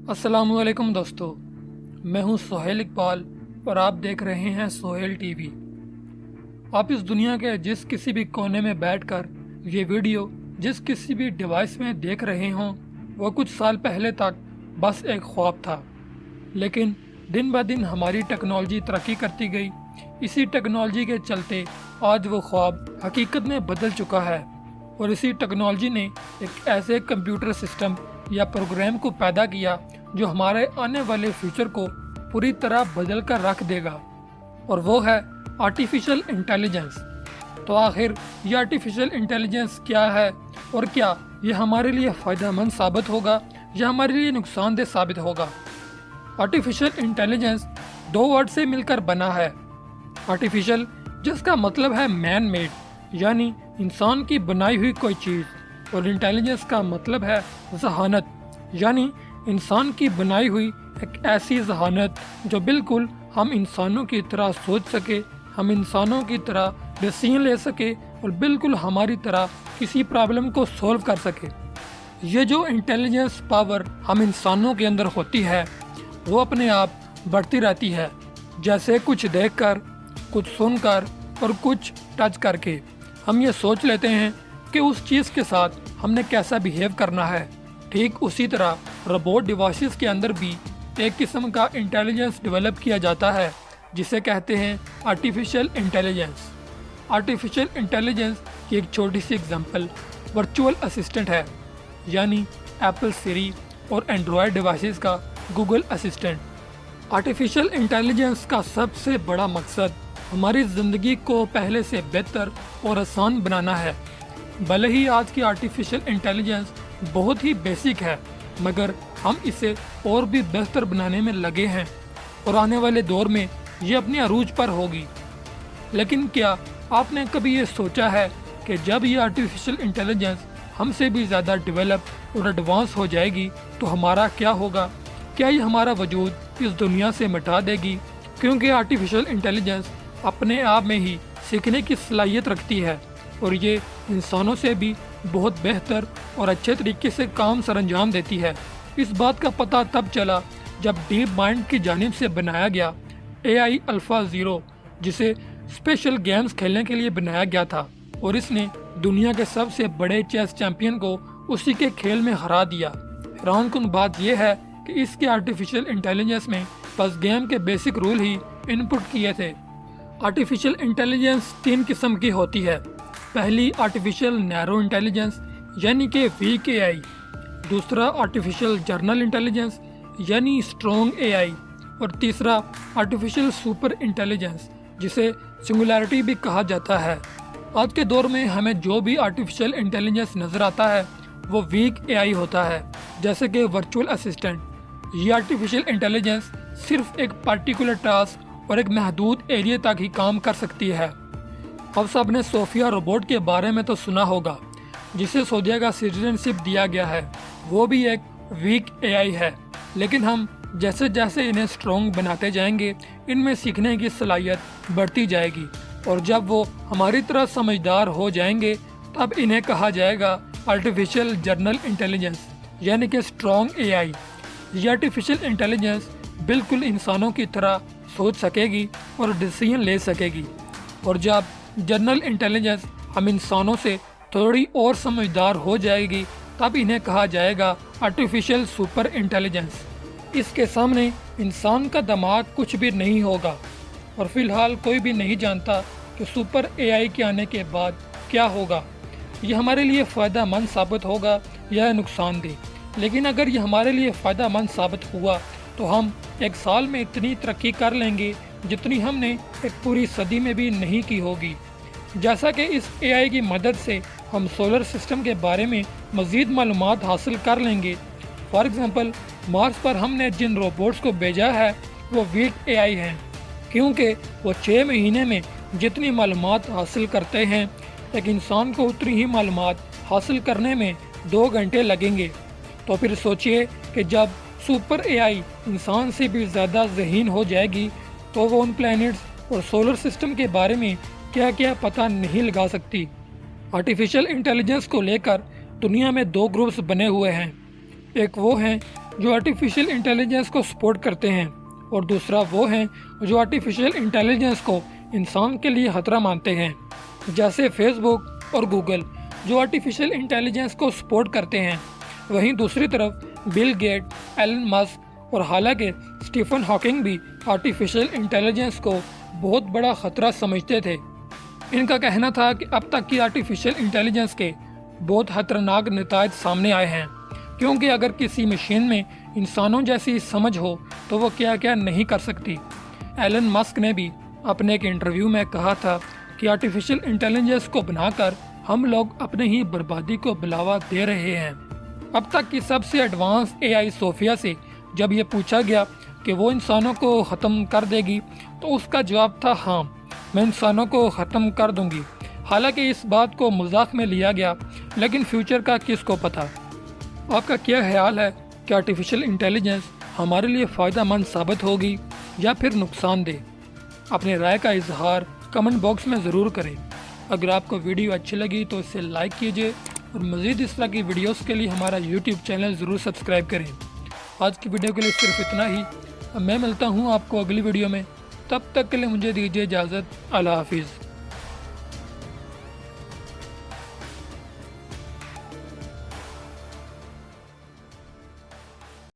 अस्सलाम वालेकुम दोस्तों, मैं हूं सोहेल इकबाल और आप देख रहे हैं सोहेल टीवी। आप इस दुनिया के जिस किसी भी कोने में बैठकर ये वीडियो जिस किसी भी डिवाइस में देख रहे हों, वो कुछ साल पहले तक बस एक ख्वाब था। लेकिन दिन ब दिन हमारी टेक्नोलॉजी तरक्की करती गई। इसी टेक्नोलॉजी के चलते आज वो ख्वाब हकीकत में बदल चुका है और इसी टेक्नोलॉजी ने एक ऐसे कंप्यूटर सिस्टम या प्रोग्राम को पैदा किया जो हमारे आने वाले फ्यूचर को पूरी तरह बदल कर रख देगा, और वो है आर्टिफिशियल इंटेलिजेंस। तो आखिर ये आर्टिफिशियल इंटेलिजेंस क्या है और क्या ये हमारे लिए फ़ायदेमंद साबित होगा या हमारे लिए नुकसानदेह साबित होगा? आर्टिफिशियल इंटेलिजेंस दो वर्ड से मिलकर बना है। आर्टिफिशियल, जिसका मतलब है मैन मेड, यानी इंसान की बनाई हुई कोई चीज़, और इंटेलिजेंस का मतलब है ज़हानत, यानी इंसान की बनाई हुई एक ऐसी ज़हानत जो बिल्कुल हम इंसानों की तरह सोच सके, हम इंसानों की तरह डिसीजन ले सके और बिल्कुल हमारी तरह किसी प्रॉब्लम को सॉल्व कर सके। ये जो इंटेलिजेंस पावर हम इंसानों के अंदर होती है वो अपने आप बढ़ती रहती है, जैसे कुछ देखकर, कुछ सुनकर और कुछ टच करके हम ये सोच लेते हैं कि उस चीज़ के साथ हमने कैसा बिहेव करना है। ठीक उसी तरह रोबोट डिवाइसेस के अंदर भी एक किस्म का इंटेलिजेंस डेवलप किया जाता है जिसे कहते हैं आर्टिफिशियल इंटेलिजेंस। आर्टिफिशियल इंटेलिजेंस की एक छोटी सी एग्जांपल वर्चुअल असिस्टेंट है, यानी एप्पल सिरी और एंड्रॉयड डिवाइसेस का गूगल असिस्टेंट। आर्टिफिशियल इंटेलिजेंस का सबसे बड़ा मकसद हमारी ज़िंदगी को पहले से बेहतर और आसान बनाना है। भले ही आज की आर्टिफिशियल इंटेलिजेंस बहुत ही बेसिक है, मगर हम इसे और भी बेहतर बनाने में लगे हैं और आने वाले दौर में ये अपने अरूज पर होगी। लेकिन क्या आपने कभी ये सोचा है कि जब ये आर्टिफिशियल इंटेलिजेंस हमसे भी ज़्यादा डेवलप और एडवांस हो जाएगी तो हमारा क्या होगा? क्या ये हमारा वजूद इस दुनिया से मिटा देगी? क्योंकि आर्टिफिशियल इंटेलिजेंस अपने आप में ही सीखने की सलाहियत रखती है और ये इंसानों से भी बहुत बेहतर और अच्छे तरीके से काम सरअंजाम देती है। इस बात का पता तब चला जब डीप माइंड की जानिब से बनाया गया AI अल्फ़ा 0, जिसे स्पेशल गेम्स खेलने के लिए बनाया गया था, और इसने दुनिया के सबसे बड़े चेस चैंपियन को उसी के खेल में हरा दिया। हैरानकुन बात यह है कि इसके आर्टिफिशियल इंटेलिजेंस में बस गेम के बेसिक रूल ही इनपुट किए थे। आर्टिफिशियल इंटेलिजेंस 3 किस्म की होती है। पहली आर्टिफिशियल नैरो इंटेलिजेंस यानी कि वीक AI, दूसरा आर्टिफिशियल जर्नल इंटेलिजेंस यानी स्ट्रॉन्ग AI, और तीसरा आर्टिफिशियल सुपर इंटेलिजेंस जिसे सिंगुलैरिटी भी कहा जाता है। आज के दौर में हमें जो भी आर्टिफिशियल इंटेलिजेंस नज़र आता है वो वीक AI होता है, जैसे कि वर्चुअल असिस्टेंट। ये आर्टिफिशियल इंटेलिजेंस सिर्फ एक पार्टिकुलर टास्क और एक महदूद एरिया तक ही काम कर सकती है। अब सब ने सोफिया रोबोट के बारे में तो सुना होगा, जिसे सऊदीया का सिटीजनशिप दिया गया है। वो भी एक वीक AI है, लेकिन हम जैसे जैसे इन्हें स्ट्रॉन्ग बनाते जाएंगे इनमें सीखने की सलाहियत बढ़ती जाएगी, और जब वो हमारी तरह समझदार हो जाएंगे तब इन्हें कहा जाएगा आर्टिफिशियल जर्नल इंटेलिजेंस यानी कि स्ट्रॉन्ग AI। ये आर्टिफिशियल इंटेलिजेंस बिल्कुल इंसानों की तरह सोच सकेगी और डिसीजन ले सकेगी, और जब जनरल इंटेलिजेंस हम इंसानों से थोड़ी और समझदार हो जाएगी तब इन्हें कहा जाएगा आर्टिफिशियल सुपर इंटेलिजेंस। इसके सामने इंसान का दिमाग कुछ भी नहीं होगा, और फिलहाल कोई भी नहीं जानता कि सुपर AI के आने के बाद क्या होगा। ये हमारे लिए फ़ायदेमंद साबित होगा या नुकसानदेह। लेकिन अगर ये हमारे लिए फ़ायदेमंद साबित हुआ तो हम एक साल में इतनी तरक्की कर लेंगे जितनी हमने एक पूरी सदी में भी नहीं की होगी। जैसा कि इस AI की मदद से हम सोलर सिस्टम के बारे में मज़ीद मालूमात हासिल कर लेंगे। फॉर एग्ज़ाम्पल, मार्स पर हमने जिन रोबोट्स को भेजा है वो वीक AI हैं, क्योंकि वो 6 महीने में जितनी मालूमात हासिल करते हैं एक इंसान को उतनी ही मालूमात हासिल करने में 2 घंटे लगेंगे। तो फिर सोचिए कि जब सुपर AI इंसान से भी ज़्यादा ज़हीन हो जाएगी तो वो उन प्लैनेट्स और सोलर सिस्टम के बारे में क्या क्या पता नहीं लगा सकती। आर्टिफिशियल इंटेलिजेंस को लेकर दुनिया में 2 ग्रुप्स बने हुए हैं। एक वो हैं جو آرٹیفیشل انٹیلیجنس کو سپورٹ کرتے ہیں اور دوسرا وہ ہیں جو آرٹیفیشل انٹیلیجنس کو انسان کے لیے خطرہ مانتے ہیں، جیسے فیس بک اور گوگل جو آرٹیفیشل انٹیلیجنس کو سپورٹ کرتے ہیں۔ وہیں دوسری طرف بل گیٹ، ایلن مسک اور حالانکہ اسٹیفن ہاکنگ بھی آرٹیفیشل انٹیلیجنس کو بہت بڑا خطرہ سمجھتے تھے۔ ان کا کہنا تھا کہ اب تک کی آرٹیفیشل انٹیلیجنس کے بہت خطرناک نتائج سامنے آئے ہیں، کیونکہ اگر کسی مشین میں انسانوں جیسی سمجھ ہو تو وہ کیا کیا نہیں کر سکتی۔ ایلن مسک نے بھی اپنے ایک انٹرویو میں کہا تھا کہ آرٹیفیشل انٹیلیجنس کو بنا کر ہم لوگ اپنے ہی بربادی کو بلاوا دے رہے ہیں۔ اب تک کی سب سے ایڈوانس اے آئی صوفیا سے جب یہ پوچھا گیا کہ وہ انسانوں کو ختم کر دے گی تو اس کا جواب تھا ہاں، میں انسانوں کو ختم کر دوں گی۔ حالانکہ اس بات کو مذاق میں لیا گیا، لیکن فیوچر کا کس کو پتہ۔ آپ کا کیا خیال ہے کہ آرٹیفیشل انٹیلیجنس ہمارے لیے فائدہ مند ثابت ہوگی یا پھر نقصان دہ؟ اپنے رائے کا اظہار کمنٹ باکس میں ضرور کریں۔ اگر آپ کو ویڈیو اچھی لگی تو اسے لائک کیجیے اور مزید اس طرح کی ویڈیوز کے لیے ہمارا یوٹیوب چینل ضرور سبسکرائب کریں۔ آج کی ویڈیو کے لیے صرف اتنا ہی۔ اب میں ملتا ہوں آپ کو اگلی ویڈیو میں، تب تک کے لیے مجھے دیجیے اجازت۔ اللہ حافظ۔